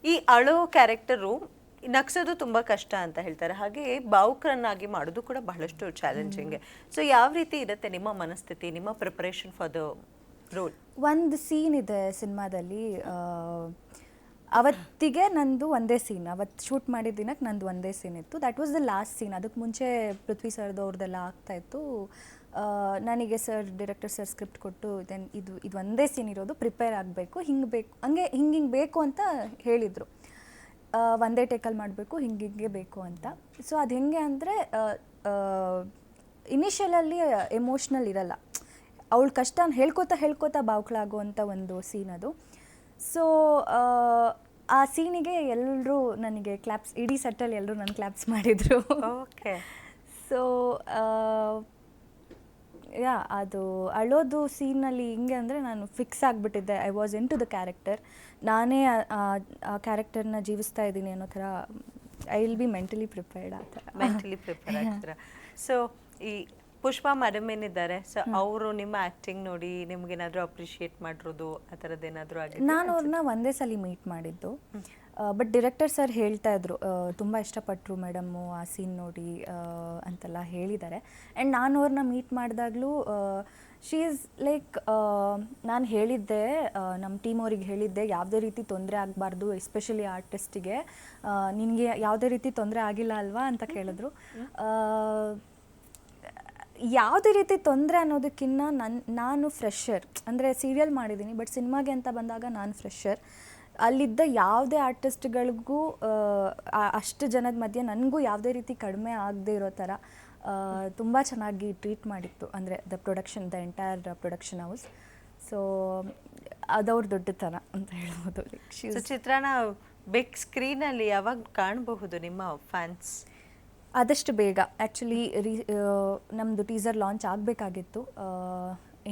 ಈ ಅಳೋ ಕ್ಯಾರೆಕ್ಟರು ನಗ್ಸೋದು ತುಂಬ ಕಷ್ಟ ಅಂತ ಹೇಳ್ತಾರೆ, ಹಾಗೆ ಭಾವುಕರನ್ನಾಗಿ ಮಾಡೋದು ಕೂಡ ಬಹಳಷ್ಟು ಚಾಲೆಂಜಿಂಗ್. ಸೊ ಯಾವ ರೀತಿ ಇರುತ್ತೆ ನಿಮ್ಮ ಮನಸ್ಥಿತಿ, ನಿಮ್ಮ ಪ್ರಿಪರೇಷನ್ ಫಾರ್ ದ ರೋಲ್? ಒಂದು ಸೀನ್ ಇದೆ ಸಿನಿಮಾದಲ್ಲಿ, ಅವತ್ತಿಗೆ ನಂದು ಒಂದೇ ಸೀನ್, ಅವತ್ತು ಶೂಟ್ ಮಾಡಿದ ದಿನಕ್ಕೆ ನಂದು ಒಂದೇ ಸೀನ್ ಇತ್ತು. That was the last scene. ಅದಕ್ಕೆ ಮುಂಚೆ ಪೃಥ್ವಿ ಸರ್ದು ಅವ್ರದ್ದೆಲ್ಲ ಆಗ್ತಾಯಿತ್ತು. ನನಗೆ ಸರ್, ಡೈರೆಕ್ಟರ್ ಸರ್ ಸ್ಕ್ರಿಪ್ಟ್ ಕೊಟ್ಟು ಇದು ಒಂದೇ ಸೀನ್ ಇರೋದು, ಪ್ರಿಪೇರ್ ಆಗಬೇಕು, ಹಿಂಗೆ ಬೇಕು, ಹಿಂಗೆ ಬೇಕು ಅಂತ ಹೇಳಿದರು. ಒಂದೇ ಟೇಕಲ್ಲಿ ಮಾಡಬೇಕು, ಹಿಂಗೆ ಬೇಕು ಅಂತ. ಸೊ ಅದು ಹೆಂಗೆ ಅಂದರೆ ಇನಿಷಿಯಲಲ್ಲಿ ಎಮೋಷ್ನಲ್ ಇರಲ್ಲ, ಅವಳ ಕಷ್ಟನ ಹೇಳ್ಕೋತಾ ಬಾವುಕಳಾಗುವಂಥ ಒಂದು ಸೀನ್ ಅದು. ಸೊ ಆ ಸೀನಿಗೆ ಎಲ್ಲರೂ ನನಗೆ ಕ್ಲಾಪ್ಸ್, ಇಡೀ ಸೆಟ್ಟಲ್ಲಿ ಎಲ್ಲರೂ ನನ್ನ ಕ್ಲಾಪ್ಸ್ ಮಾಡಿದರು. ಓಕೆ. ಸೊ ಯಾ, ಅದು ಅಳೋದು ಸೀನಲ್ಲಿ ಹಿಂಗೆ ಅಂದರೆ ನಾನು ಫಿಕ್ಸ್ ಆಗಿಬಿಟ್ಟಿದ್ದೆ. I was into the character. ನಾನೇ ಆ ಕ್ಯಾರೆಕ್ಟರ್ನ ಜೀವಿಸ್ತಾ ಇದ್ದೀನಿ ಅನ್ನೋ ಥರ. I will be mentally prepared ಆ ಥರ. ಮೆಂಟಲಿ ಪ್ರಿಪೇರ್ ಆಗ್ತೀರಾ. ಸೊ ಈ ಪುಷ್ಪಾ ಮೇಡಮ್ ಏನಿದ್ದಾರೆ, ಸೊ ಅವರು ನಿಮ್ಮ ಆ್ಯಕ್ಟಿಂಗ್ ನೋಡಿ ನಿಮ್ಗೇನಾದರೂ ಅಪ್ರಿಷಿಯೇಟ್ ಮಾಡಿರೋದು ಆ ಥರದ್ದು ಏನಾದರೂ ಆಗಿದೆ? ನಾನು ಅವ್ರನ್ನ ಒಂದೇ ಸಲ ಮೀಟ್ ಮಾಡಿದ್ದು. ಬಟ್ ಡೈರೆಕ್ಟರ್ ಸರ್ ಹೇಳ್ತಾ ಇದ್ರು, ತುಂಬ ಇಷ್ಟಪಟ್ಟರು ಮೇಡಮ್ಮು ಆ ಸೀನ್ ನೋಡಿ ಅಂತೆಲ್ಲ ಹೇಳಿದ್ದಾರೆ. ಆ್ಯಂಡ್ ನಾನು ಅವ್ರನ್ನ ಮೀಟ್ ಮಾಡಿದಾಗಲೂ ಶಿ ಈಸ್ ಲೈಕ್, ನಾನು ಹೇಳಿದ್ದೆ, ನಮ್ಮ ಟೀಮ್ ಅವ್ರಿಗೆ ಹೇಳಿದ್ದೆ, ಯಾವುದೇ ರೀತಿ ತೊಂದರೆ ಆಗಬಾರ್ದು, ಎಸ್ಪೆಷಲಿ ಆರ್ಟಿಸ್ಟಿಗೆ. ನಿನಗೆ ಯಾವುದೇ ರೀತಿ ತೊಂದರೆ ಆಗಿಲ್ಲ ಅಲ್ವಾ ಅಂತ ಕೇಳಿದ್ರು. ಯಾವುದೇ ರೀತಿ ತೊಂದರೆ ಅನ್ನೋದಕ್ಕಿಂತ ನಾನು ಫ್ರೆಶರ್, ಅಂದರೆ ಸೀರಿಯಲ್ ಮಾಡಿದ್ದೀನಿ, ಬಟ್ ಸಿನಿಮಾಗೆ ಅಂತ ಬಂದಾಗ ನಾನು ಫ್ರೆಶರ್. ಅಲ್ಲಿದ್ದ ಯಾವುದೇ ಆರ್ಟಿಸ್ಟ್ಗಳಿಗೂ ಅಷ್ಟು ಜನದ ಮಧ್ಯೆ ನನಗೂ ಯಾವುದೇ ರೀತಿ ಕಡಿಮೆ ಆಗದೆ ಇರೋ ಥರ ತುಂಬ ಚೆನ್ನಾಗಿ ಟ್ರೀಟ್ ಮಾಡಿತ್ತು, ಅಂದರೆ the entire production house. So ಅದವ್ರ ದೊಡ್ಡತನ ಅಂತ ಹೇಳ್ಬೋದು. ಸೊ ಚಿತ್ರನ ಬಿಗ್ ಸ್ಕ್ರೀನಲ್ಲಿ ಯಾವಾಗ ಕಾಣಬಹುದು ನಿಮ್ಮ ಫ್ಯಾನ್ಸ್? ಆದಷ್ಟು ಬೇಗ. ಆ್ಯಕ್ಚುಲಿ ನಮ್ಮದು ಟೀಸರ್ ಲಾಂಚ್ ಆಗಬೇಕಾಗಿತ್ತು.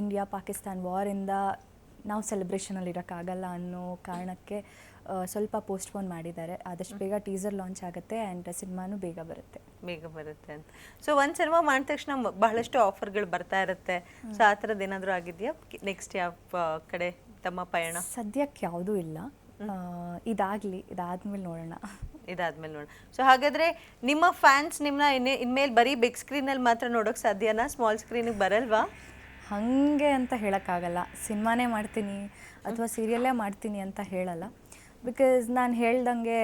ಇಂಡಿಯಾ ಪಾಕಿಸ್ತಾನ್ ವಾರಿಂದ ನಾವು ಸೆಲೆಬ್ರೇಷನಲ್ಲಿ ಇರೋಕ್ಕಾಗಲ್ಲ ಅನ್ನೋ ಕಾರಣಕ್ಕೆ ಸ್ವಲ್ಪ ಪೋಸ್ಟ್ಪೋನ್ ಮಾಡಿದ್ದಾರೆ. ಆದಷ್ಟು ಬೇಗ ಟೀಸರ್ ಲಾಂಚ್ ಆಗುತ್ತೆ ಆ್ಯಂಡ್ ಸಿನಿಮಾನು ಬೇಗ ಬರುತ್ತೆ ಅಂತ. ಸೊ ಒಂದು ಸಿನಿಮಾ ಮಾಡಿದ ತಕ್ಷಣ ಬಹಳಷ್ಟು ಆಫರ್ಗಳು ಬರ್ತಾ ಇರುತ್ತೆ. ಸೊ ಆ ಥರದ್ದು ಏನಾದರೂ ಆಗಿದೆಯಾ? ನೆಕ್ಸ್ಟ್ ಯಾವ ಕಡೆ ತಮ್ಮ ಪಯಣ? ಸದ್ಯಕ್ಕೆ ಯಾವುದೂ ಇಲ್ಲ. ಇದಾದ್ಮೇಲೆ ನೋಡೋಣ. ಸೊ ಹಾಗಾದರೆ ನಿಮ್ಮ ಫ್ಯಾನ್ಸ್ ನಿಮ್ಮನ್ನ ಇನ್ಮೇಲೆ ಬರೀ ಬಿಗ್ ಸ್ಕ್ರೀನಲ್ಲಿ ಮಾತ್ರ ನೋಡೋಕ್ಕೆ ಸಾಧ್ಯನಾ? ಸ್ಮಾಲ್ ಸ್ಕ್ರೀನಿಗೆ ಬರಲ್ವಾ? ಹಾಗೆ ಅಂತ ಹೇಳೋಕ್ಕಾಗಲ್ಲ. ಸಿನಿಮಾನೇ ಮಾಡ್ತೀನಿ ಅಥವಾ ಸೀರಿಯಲ್ಲೇ ಮಾಡ್ತೀನಿ ಅಂತ ಹೇಳಲ್ಲ. ಬಿಕಾಸ್ ನಾನು ಹೇಳ್ದಂಗೆ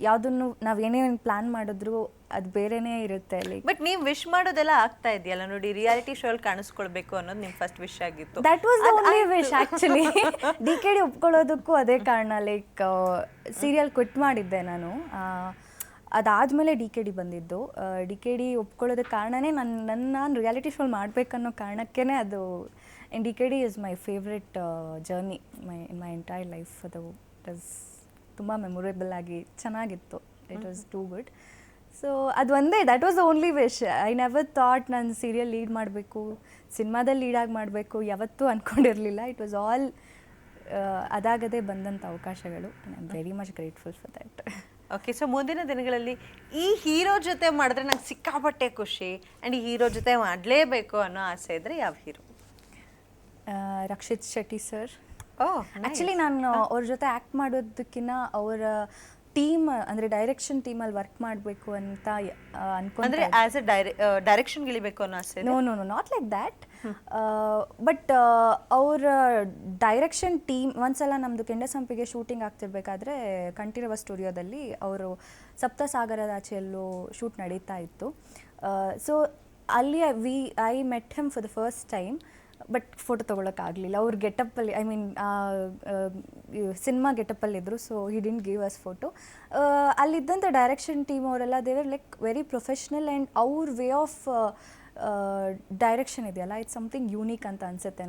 ಯಾವುದನ್ನು ನಾವೇನೇ ಒಂದು ಪ್ಲ್ಯಾನ್ ಮಾಡಿದ್ರು ಅದು ಬೇರೆನೇ ಇರುತ್ತೆ. ಲೈಕ್ ಬಟ್ ನೀವು ವಿಶ್ ಮಾಡೋದೆಲ್ಲ ಆಗ್ತಾ ಇದೆಯಲ್ಲ ನೋಡಿ, ರಿಯಾಲಿಟಿ ಶೋಲ್ಲಿ ಕಾಣಿಸ್ಕೊಳ್ಬೇಕು ಅನ್ನೋದು ನಿಮ್ಮ ಫಸ್ಟ್ ವಿಶ್ ಆಗಿತ್ತು. That was the only wish actually. DKD ಒಪ್ಕೊಳ್ಳೋದಕ್ಕೂ ಅದೇ ಕಾರಣ. ಲೈಕ್ ಸೀರಿಯಲ್ ಕ್ವಿಟ್ ಮಾಡಿದ್ದೆ ನಾನು, ಅದಾದಮೇಲೆ DKD ಬಂದಿದ್ದು. DKD ಒಪ್ಕೊಳ್ಳೋದಕ್ಕೆ ಕಾರಣನೇ ನಾನು ರಿಯಾಲಿಟಿ ಶೋ ಮಾಡಬೇಕನ್ನೋ ಕಾರಣಕ್ಕೇ ಅದು. And DKD is my favourite journey in my entire life. ಅದು ಇಟ್ ವಾಸ್ ತುಂಬ ಮೆಮೊರೇಬಲ್ ಆಗಿ ಚೆನ್ನಾಗಿತ್ತು. It was too good. So ಅದು ಒಂದೇ, that was the only wish. I never thought ನಾನು ಸೀರಿಯಲ್ ಲೀಡ್ ಮಾಡಬೇಕು, ಸಿನಿಮಾದಲ್ಲಿ ಲೀಡಾಗಿ ಮಾಡಬೇಕು, ಯಾವತ್ತೂ ಅಂದ್ಕೊಂಡಿರಲಿಲ್ಲ. ಇಟ್ ವಾಸ್ ಆಲ್ ಅದಾಗದೇ ಬಂದಂಥ ಅವಕಾಶಗಳು. I am very much grateful for that. Okay. So ಮುಂದಿನ ದಿನಗಳಲ್ಲಿ ಈ ಹೀರೋ ಜೊತೆ ಮಾಡಿದ್ರೆ ನಂಗೆ ಸಿಕ್ಕಾಪಟ್ಟೆ ಖುಷಿ ಆ್ಯಂಡ್ ಈ ಹೀರೋ ಜೊತೆ ಮಾಡಲೇಬೇಕು ಅನ್ನೋ ಆಸೆ ಇದ್ದರೆ ಯಾವ hero? Rakshit Shetty sir. Actually ನಾನು ಅವ್ರ ಜೊತೆ ಆ್ಯಕ್ಟ್ ಮಾಡೋದಕ್ಕಿಂತ ಅವರ ಟೀಮ್, ಅಂದರೆ ಡೈರೆಕ್ಷನ್ ಟೀಮಲ್ಲಿ ವರ್ಕ್ ಮಾಡಬೇಕು ಅಂತ ಅಂದರೆ ಆ್ಯಸ್ ಎ ಡೈರೆಕ್ಷನ್ಗೆ ಇಳಿಬೇಕು ಅನ್ನೋ ಆಸೆ? No not like that. But ಅವರ ಡೈರೆಕ್ಷನ್ ಟೀಮ್ ಒಂದ್ಸಲ ನಮ್ಮದು ಕೆಂಡಸಂಪಿಗೆ ಶೂಟಿಂಗ್ ಆಗ್ತಿರ್ಬೇಕಾದ್ರೆ ಕಂಠೀರವ ಸ್ಟುಡಿಯೋದಲ್ಲಿ ಅವರು ಸಪ್ತಸಾಗರದಾಚೆಯಲ್ಲೂ ಶೂಟ್ ನಡೀತಾ ಇತ್ತು. ಸೊ ಅಲ್ಲಿ I met him for the first time. But photo ತೊಗೊಳಕ್ಕಾಗಲಿಲ್ಲ. ಅವ್ರ ಗೆಟಪ್ಪಲ್ಲಿ, ಐ ಮೀನ್ ಸಿನಿಮಾ ಗೆಟಪ್ಪಲ್ಲಿದ್ದರು. So he didn't give us photo. ಅಲ್ಲಿದ್ದಂಥ ಡೈರೆಕ್ಷನ್ ಟೀಮ್ ಅವರೆಲ್ಲ they were like very professional and ಅವ್ರ ವೇ ಆಫ್ ಡೈರೆಕ್ಷನ್ ಇದೆಯಲ್ಲ, ಇಟ್ಸ್ ಸಮಥಿಂಗ್ ಯೂನಿಕ್ ಅಂತ ಅನಿಸುತ್ತೆ